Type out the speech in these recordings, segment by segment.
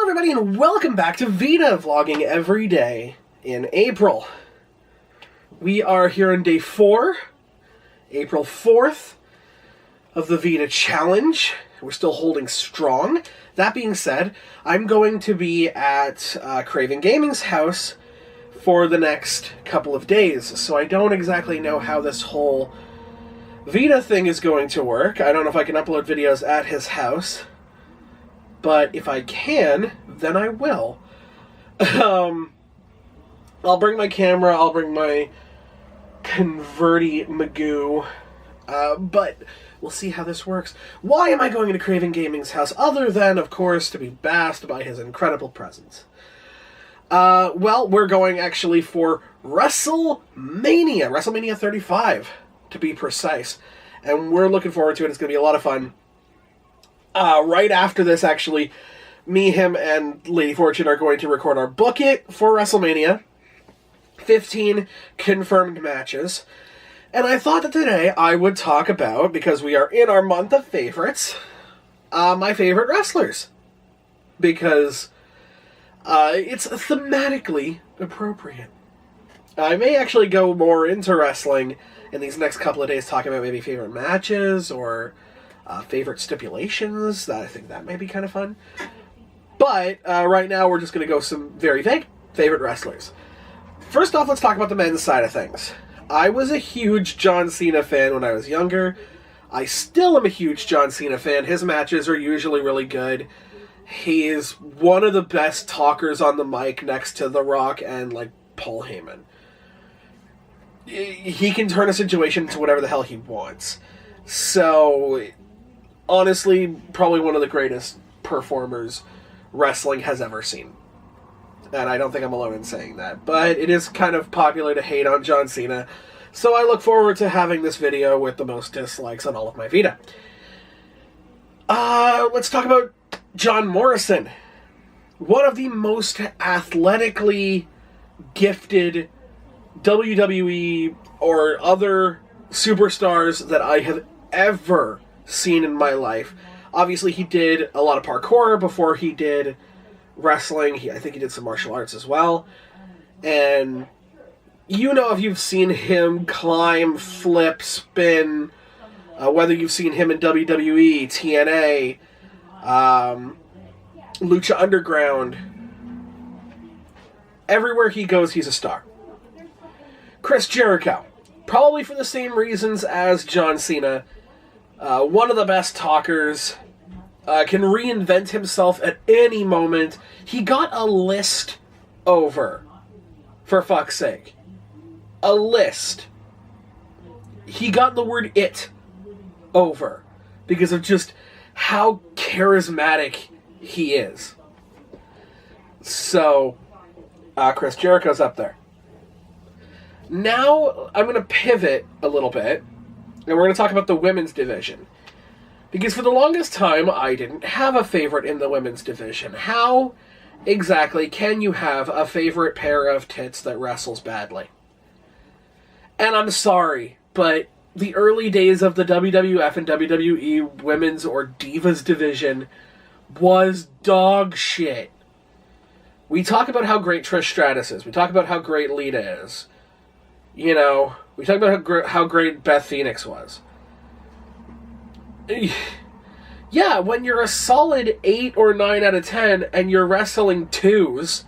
everybody, and welcome back to V.E.D.A, vlogging every day in April. We are here on day 4, April 4th, of the V.E.D.A challenge. We're still holding strong. That being said, I'm going to be at Craven Gaming's house for the next couple of days, so I don't exactly know how this whole V.E.D.A thing is going to work. I don't know if I can upload videos at his house, but if I can, then I will. I'll bring my camera, I'll bring my Converti Magoo, but we'll see how this works. Why am I going to Craven Gaming's house, other than, of course, to be basked by his incredible presence? Well, we're going actually for WrestleMania 35, to be precise. And we're looking forward to it. It's going to be a lot of fun. Right after this, actually, me, him, and Lady Fortune are going to record our Book It for WrestleMania. 15 confirmed matches. And I thought that today I would talk about, because we are in our month of favorites, my favorite wrestlers. Because it's thematically appropriate. I may actually go more into wrestling in these next couple of days, talking about maybe favorite matches or favorite stipulations. I think that may be kind of fun. But right now we're just going to go some very vague favorite wrestlers. First off, let's talk about the men's side of things. I was a huge John Cena fan when I was younger. I still am a huge John Cena fan. His matches are usually really good. He is one of the best talkers on the mic next to The Rock and, like, Paul Heyman. He can turn a situation into whatever the hell he wants. So, honestly, probably one of the greatest performers wrestling has ever seen. And I don't think I'm alone in saying that. But it is kind of popular to hate on John Cena. So I look forward to having this video with the most dislikes on all of my V.E.D.A. Let's talk about John Morrison. One of the most athletically gifted WWE or other superstars that I have ever seen in my life. Obviously, he did a lot of parkour before he did wrestling. I think he did some martial arts as well. And you know, if you've seen him climb, flip, spin, whether you've seen him in WWE, TNA, Lucha Underground, everywhere he goes, he's a star. Chris Jericho, probably for the same reasons as John Cena, one of the best talkers, can reinvent himself at any moment. He got a list over, for fuck's sake. A list. He got the word "it" over because of just how charismatic he is. So, Chris Jericho's up there. Now, I'm going to pivot a little bit, and we're going to talk about the women's division. Because for the longest time, I didn't have a favorite in the women's division. How exactly can you have a favorite pair of tits that wrestles badly? And I'm sorry, but the early days of the WWF and WWE women's or divas division was dog shit. We talk about how great Trish Stratus is. We talk about how great Lita is. You know, we talk about how great Beth Phoenix was. Yeah, when you're a solid 8 or 9 out of 10 and you're wrestling twos,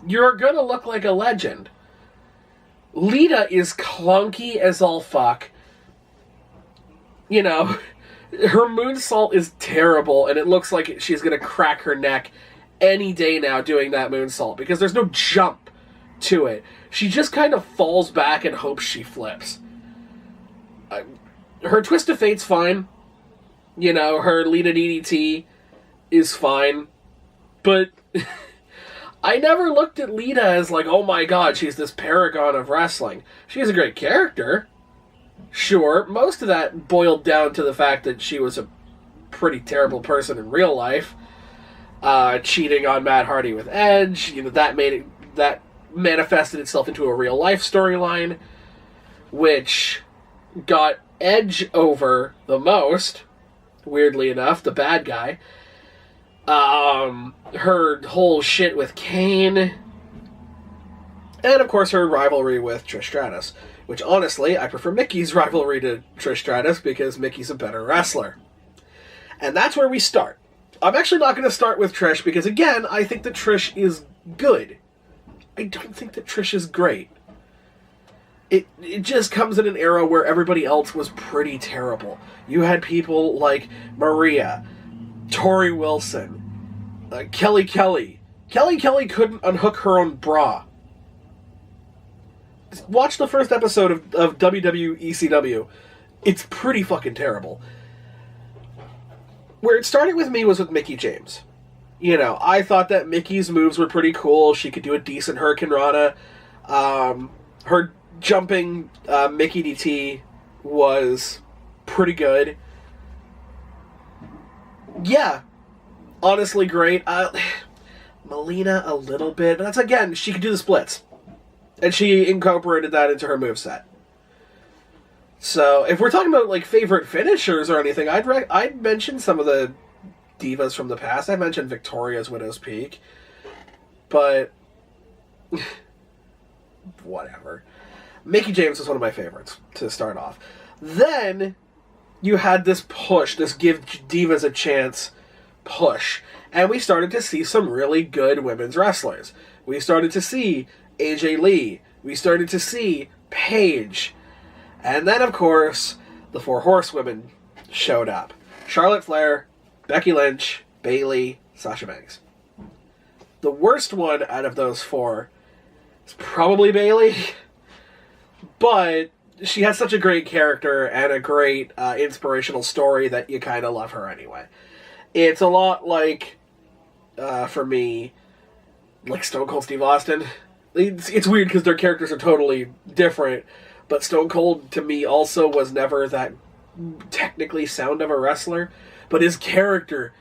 you're gonna look like a legend. Lita is clunky as all fuck. You know, her moonsault is terrible, and it looks like she's gonna crack her neck any day now doing that moonsault, because there's no jump to it. She just kind of falls back and hopes she flips. Her Twist of Fate's fine. You know, her Lita DDT is fine. But I never looked at Lita as like, oh my god, she's this paragon of wrestling. She's a great character. Sure, most of that boiled down to the fact that she was a pretty terrible person in real life. Cheating on Matt Hardy with Edge. You know, that manifested itself into a real life storyline, which got Edge over the most, weirdly enough, the bad guy. Her whole shit with Kane. And, of course, her rivalry with Trish Stratus. Which, honestly, I prefer Mickie's rivalry to Trish Stratus because Mickie's a better wrestler. And that's where we start. I'm actually not going to start with Trish because, again, I think that Trish is good. I don't think that Trish is great. It just comes in an era where everybody else was pretty terrible. You had people like Maria, Tori Wilson, Kelly Kelly. Kelly Kelly couldn't unhook her own bra. Watch the first episode of WWECW. It's pretty fucking terrible. Where it started with me was with Mickie James. You know, I thought that Mickie's moves were pretty cool. She could do a decent Hurricane Rana. Her jumping Mickey DT was pretty good. Yeah, honestly great. Melina a little bit, but that's, again, she could do the splits. And she incorporated that into her moveset. So, if we're talking about, like, favorite finishers or anything, I'd mention some of the divas from the past. I mentioned Victoria's Widow's Peak. But, whatever. Mickie James was one of my favorites to start off. Then, you had this push, this give divas a chance push. And we started to see some really good women's wrestlers. We started to see AJ Lee. We started to see Paige. And then, of course, the Four Horsewomen showed up. Charlotte Flair, Becky Lynch, Bayley, Sasha Banks. The worst one out of those four is probably Bayley. But she has such a great character and a great inspirational story that you kind of love her anyway. It's a lot like, for me, like Stone Cold Steve Austin. It's weird because their characters are totally different, but Stone Cold, to me, also was never that technically sound of a wrestler. But his character,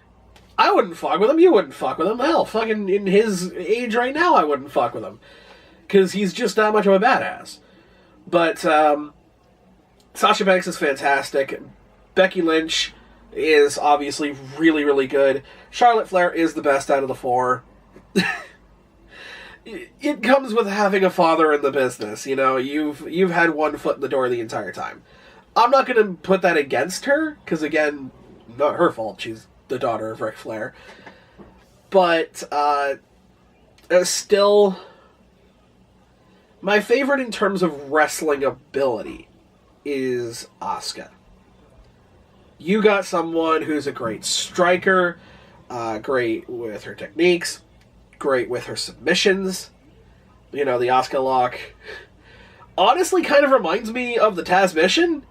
I wouldn't fuck with him, you wouldn't fuck with him. Hell, fucking in his age right now, I wouldn't fuck with him. Because he's just that much of a badass. But Sasha Banks is fantastic. Becky Lynch is obviously really, really good. Charlotte Flair is the best out of the four. It comes with having a father in the business, you know. You've had one foot in the door the entire time. I'm not going to put that against her, because, again, not her fault. She's the daughter of Ric Flair. But, still, my favorite in terms of wrestling ability is Asuka. You got someone who's a great striker, great with her techniques, great with her submissions. You know, the Asuka lock honestly kind of reminds me of the Taz Mission.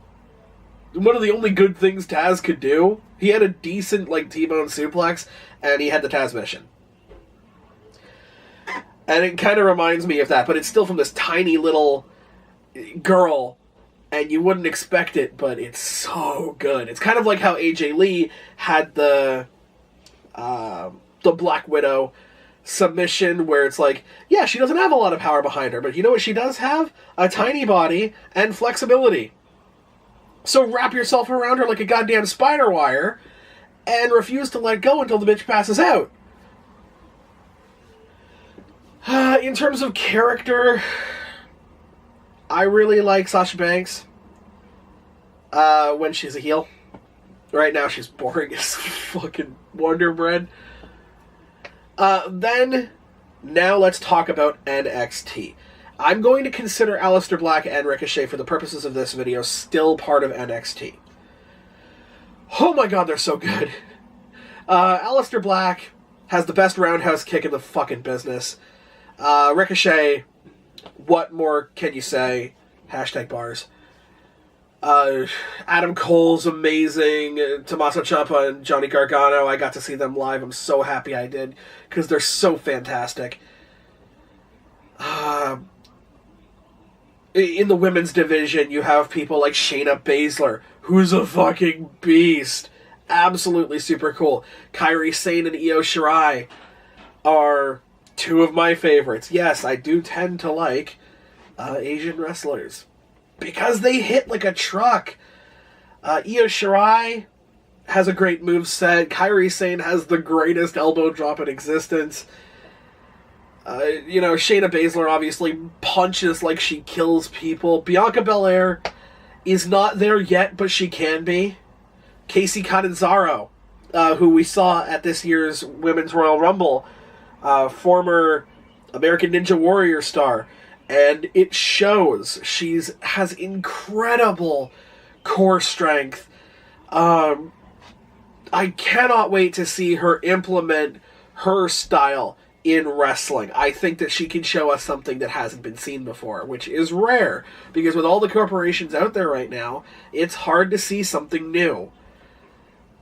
One of the only good things Taz could do. He had a decent, like, T-bone suplex, and he had the Taz Mission. And it kind of reminds me of that, but it's still from this tiny little girl, and you wouldn't expect it, but it's so good. It's kind of like how AJ Lee had the Black Widow submission, where it's like, yeah, she doesn't have a lot of power behind her, but you know what she does have? A tiny body and flexibility. So wrap yourself around her like a goddamn spider wire and refuse to let go until the bitch passes out. In terms of character, I really like Sasha Banks when she's a heel. Right now she's boring as fucking Wonder Bread. Now let's talk about NXT. I'm going to consider Aleister Black and Ricochet, for the purposes of this video, still part of NXT. Oh my god, they're so good. Aleister Black has the best roundhouse kick in the fucking business. Ricochet, what more can you say? Hashtag bars. Adam Cole's amazing. Tommaso Ciampa and Johnny Gargano, I got to see them live. I'm so happy I did, because they're so fantastic. In the women's division, you have people like Shayna Baszler, who's a fucking beast. Absolutely super cool. Kairi Sane and Io Shirai are two of my favorites. Yes, I do tend to like Asian wrestlers, because they hit like a truck. Io Shirai has a great moveset. Kairi Sane has the greatest elbow drop in existence. Shayna Baszler obviously punches like she kills people. Bianca Belair is not there yet, but she can be. Kacy Catanzaro, who we saw at this year's Women's Royal Rumble, former American Ninja Warrior star, and it shows. Has incredible core strength. I cannot wait to see her implement her style in wrestling. I think that she can show us something that hasn't been seen before, which is rare, because with all the corporations out there right now, it's hard to see something new.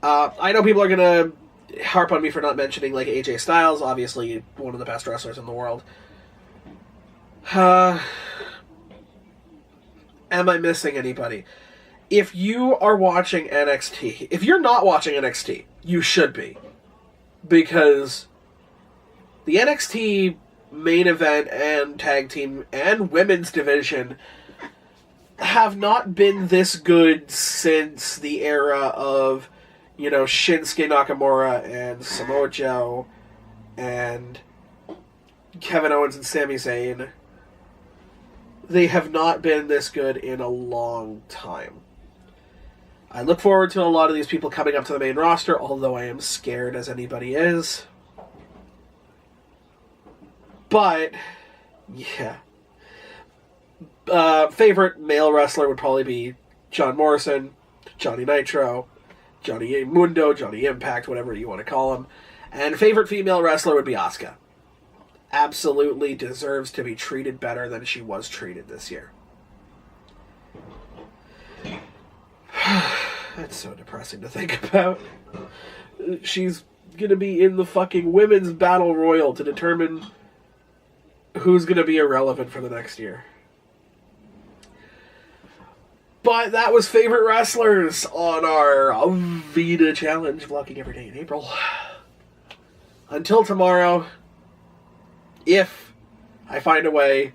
I know people are going to harp on me for not mentioning like AJ Styles, obviously one of the best wrestlers in the world. Am I missing anybody? If you are watching NXT, if you're not watching NXT, you should be. Because the NXT main event and tag team and women's division have not been this good since the era of, Shinsuke Nakamura and Samoa Joe and Kevin Owens and Sami Zayn. They have not been this good in a long time. I look forward to a lot of these people coming up to the main roster, although I am scared as anybody is. But, yeah. Favorite male wrestler would probably be John Morrison, Johnny Nitro, Johnny Mundo, Johnny Impact, whatever you want to call him. And favorite female wrestler would be Asuka. Absolutely deserves to be treated better than she was treated this year. That's so depressing to think about. She's gonna be in the fucking women's battle royal to determine who's gonna be irrelevant for the next year. But that was favorite wrestlers on our V.E.D.A challenge, vlogging every day in April. Until tomorrow, if I find a way.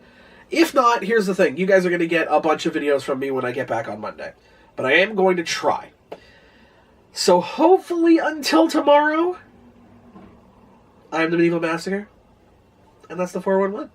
If not, here's the thing. You guys are going to get a bunch of videos from me when I get back on Monday. But I am going to try. So hopefully until tomorrow, I'm the Medieval Massacre. And that's the 411.